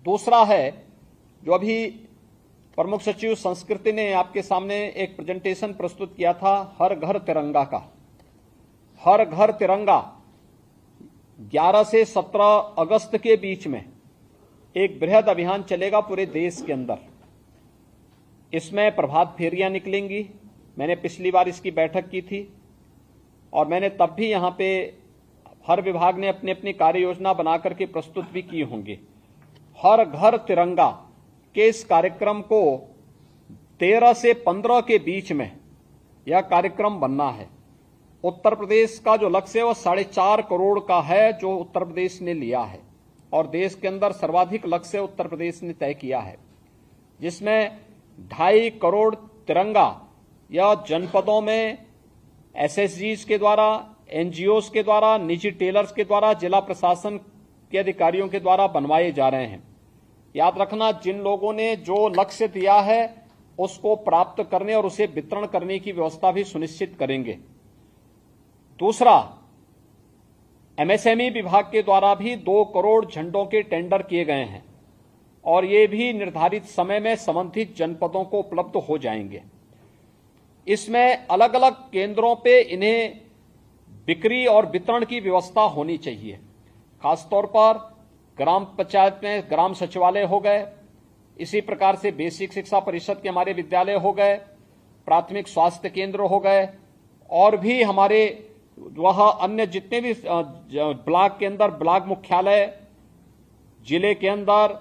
दूसरा है, जो अभी प्रमुख सचिव संस्कृति ने आपके सामने एक प्रेजेंटेशन प्रस्तुत किया था, हर घर तिरंगा का। हर घर तिरंगा 11 से 17 अगस्त के बीच में एक बृहद अभियान चलेगा पूरे देश के अंदर। इसमें प्रभात फेरियां निकलेंगी। मैंने पिछली बार इसकी बैठक की थी और मैंने तब भी यहां पे हर विभाग ने अपनी अपनी कार्य योजना बनाकर के प्रस्तुत भी की होंगी। हर घर तिरंगा के इस कार्यक्रम को 13 से 15 के बीच में यह कार्यक्रम बनना है। उत्तर प्रदेश का जो लक्ष्य है वह 4.5 करोड़ का है, जो उत्तर प्रदेश ने लिया है, और देश के अंदर सर्वाधिक लक्ष्य उत्तर प्रदेश ने तय किया है, जिसमें 2.5 करोड़ तिरंगा या जनपदों में एसएसजीज के द्वारा, एनजीओज के द्वारा, निजी टेलर्स के द्वारा, जिला प्रशासन के अधिकारियों के द्वारा बनवाए जा रहे हैं। याद रखना, जिन लोगों ने जो लक्ष्य दिया है उसको प्राप्त करने और उसे वितरण करने की व्यवस्था भी सुनिश्चित करेंगे। दूसरा, एमएसएमई विभाग के द्वारा भी 2 करोड़ झंडों के टेंडर किए गए हैं और ये भी निर्धारित समय में संबंधित जनपदों को उपलब्ध हो जाएंगे। इसमें अलग अलग केंद्रों पे इन्हें बिक्री और वितरण की व्यवस्था होनी चाहिए। खासतौर पर ग्राम पंचायत में ग्राम सचिवालय हो गए, इसी प्रकार से बेसिक शिक्षा परिषद के हमारे विद्यालय हो गए, प्राथमिक स्वास्थ्य केंद्र हो गए, और भी हमारे वह अन्य जितने भी ब्लॉक के अंदर ब्लॉक मुख्यालय, जिले के अंदर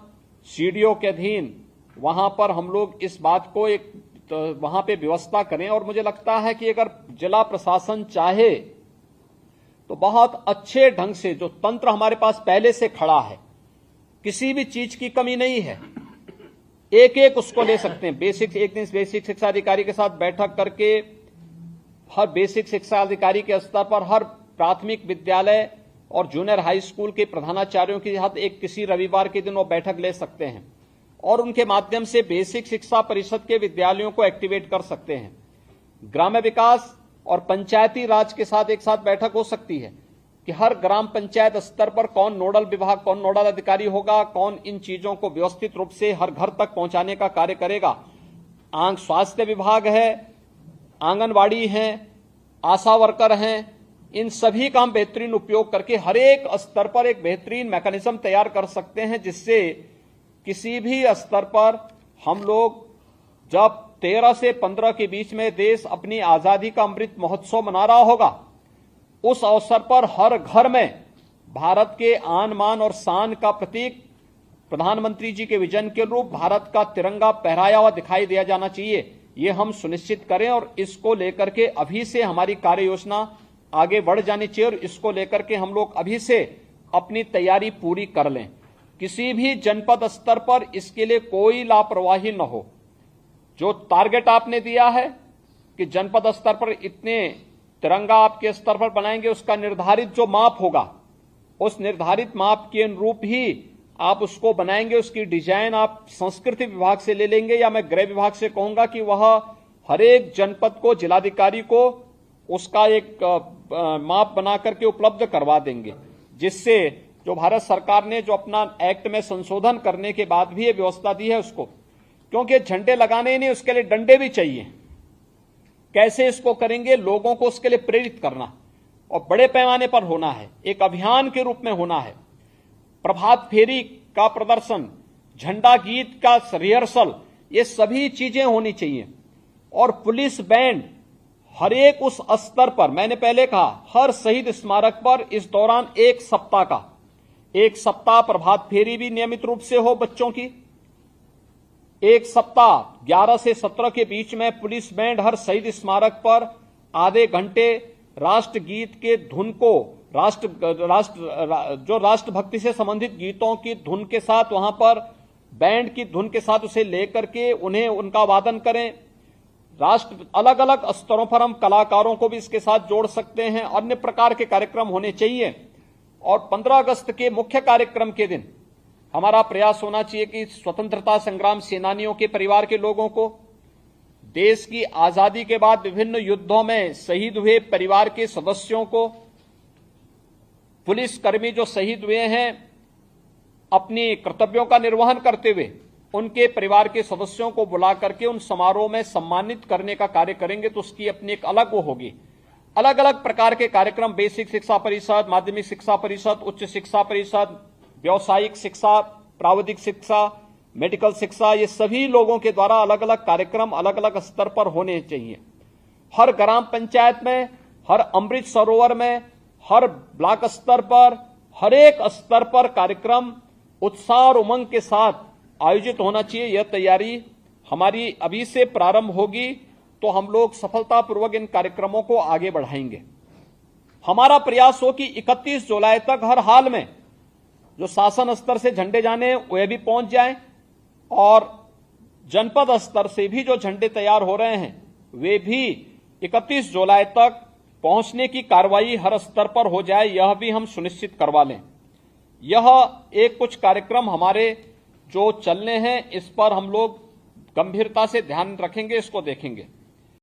सीडीओ के अधीन, वहां पर हम लोग इस बात को एक वहां पे व्यवस्था करें। और मुझे लगता है कि अगर जिला प्रशासन चाहे तो बहुत अच्छे ढंग से जो तंत्र हमारे पास पहले से खड़ा है, किसी भी चीज की कमी नहीं है, एक एक उसको ले सकते हैं। एक दिन बेसिक शिक्षा अधिकारी के साथ बैठक करके हर बेसिक शिक्षा अधिकारी के स्तर पर हर प्राथमिक विद्यालय और जूनियर हाई स्कूल के प्रधानाचार्यों के साथ एक किसी रविवार के दिन वो बैठक ले सकते हैं और उनके माध्यम से बेसिक शिक्षा परिषद के विद्यालयों को एक्टिवेट कर सकते हैं। ग्राम्य विकास और पंचायती राज के साथ एक साथ बैठक हो सकती है कि हर ग्राम पंचायत स्तर पर कौन नोडल विभाग, कौन नोडल अधिकारी होगा, कौन इन चीजों को व्यवस्थित रूप से हर घर तक पहुंचाने का कार्य करेगा। स्वास्थ्य विभाग है, आंगनवाड़ी हैं, आशा वर्कर हैं, इन सभी का हम बेहतरीन उपयोग करके हर एक स्तर पर एक बेहतरीन मैकेनिज्म तैयार कर सकते हैं, जिससे किसी भी स्तर पर हम लोग जब 13 से 15 के बीच में देश अपनी आजादी का अमृत महोत्सव मना रहा होगा, उस अवसर पर हर घर में भारत के आन मान और शान का प्रतीक प्रधानमंत्री जी के विजन के रूप भारत का तिरंगा फहराया हुआ दिखाई दिया जाना चाहिए। ये हम सुनिश्चित करें और इसको लेकर के अभी से हमारी कार्य योजना आगे बढ़ जानी चाहिए और इसको लेकर के हम लोग अभी से अपनी तैयारी पूरी कर लें। किसी भी जनपद स्तर पर इसके लिए कोई लापरवाही न हो। जो टारगेट आपने दिया है कि जनपद स्तर पर इतने तिरंगा आपके स्तर पर बनाएंगे, उसका निर्धारित जो माप होगा, उस निर्धारित माप के अनुरूप ही आप उसको बनाएंगे। उसकी डिजाइन आप संस्कृति विभाग से ले लेंगे या मैं गृह विभाग से कहूंगा कि वह हर एक जनपद को, जिलाधिकारी को उसका एक माप बना करके उपलब्ध करवा देंगे, जिससे जो भारत सरकार ने जो अपना एक्ट में संशोधन करने के बाद भी ये व्यवस्था दी है उसको, क्योंकि झंडे लगाने ही नहीं, उसके लिए डंडे भी चाहिए। कैसे इसको करेंगे? लोगों को उसके लिए प्रेरित करना और बड़े पैमाने पर होना है, एक अभियान के रूप में होना है। प्रभात फेरी का प्रदर्शन, झंडा गीत का रिहर्सल, ये सभी चीजें होनी चाहिए। और पुलिस बैंड हर एक उस स्तर पर, मैंने पहले कहा, हर शहीद स्मारक पर इस दौरान एक सप्ताह प्रभात फेरी भी नियमित रूप से हो बच्चों की। एक सप्ताह 11 से 17 के बीच में पुलिस बैंड हर शहीद स्मारक पर आधे घंटे राष्ट्रगीत के धुन को, जो राष्ट्रभक्ति से संबंधित गीतों की धुन के साथ, वहां पर बैंड की धुन के साथ उसे लेकर के उन्हें उनका वादन करें। अलग अलग स्तरों पर हम कलाकारों को भी इसके साथ जोड़ सकते हैं। अन्य प्रकार के कार्यक्रम होने चाहिए। और 15 अगस्त के मुख्य कार्यक्रम के दिन हमारा प्रयास होना चाहिए कि स्वतंत्रता संग्राम सेनानियों के परिवार के लोगों को, देश की आजादी के बाद विभिन्न युद्धों में शहीद हुए परिवार के सदस्यों को, पुलिसकर्मी जो शहीद हुए हैं, अपनी कर्तव्यों का निर्वहन करते हुए उनके परिवार के सदस्यों को बुला करके उन समारोह में सम्मानित करने का कार्य करेंगे तो उसकी अपनी एक अलग वो होगी। अलग अलग प्रकार के कार्यक्रम, बेसिक शिक्षा परिषद, माध्यमिक शिक्षा परिषद, उच्च शिक्षा परिषद, व्यावसायिक शिक्षा, प्राविधिक शिक्षा, मेडिकल शिक्षा, ये सभी लोगों के द्वारा अलग अलग कार्यक्रम अलग अलग स्तर पर होने चाहिए। हर ग्राम पंचायत में, हर अमृत सरोवर में, हर ब्लॉक स्तर पर, हर एक स्तर पर कार्यक्रम उत्साह और उमंग के साथ आयोजित होना चाहिए। यह तैयारी हमारी अभी से प्रारंभ होगी तो हम लोग सफलतापूर्वक इन कार्यक्रमों को आगे बढ़ाएंगे। हमारा प्रयास हो कि 31 जुलाई तक हर हाल में जो शासन स्तर से झंडे जाने वे भी पहुंच जाएं और जनपद स्तर से भी जो झंडे तैयार हो रहे हैं वे भी 31 जुलाई तक पहुंचने की कार्रवाई हर स्तर पर हो जाए, यह भी हम सुनिश्चित करवा लें। यह एक कुछ कार्यक्रम हमारे जो चलने हैं इस पर हम लोग गंभीरता से ध्यान रखेंगे, इसको देखेंगे।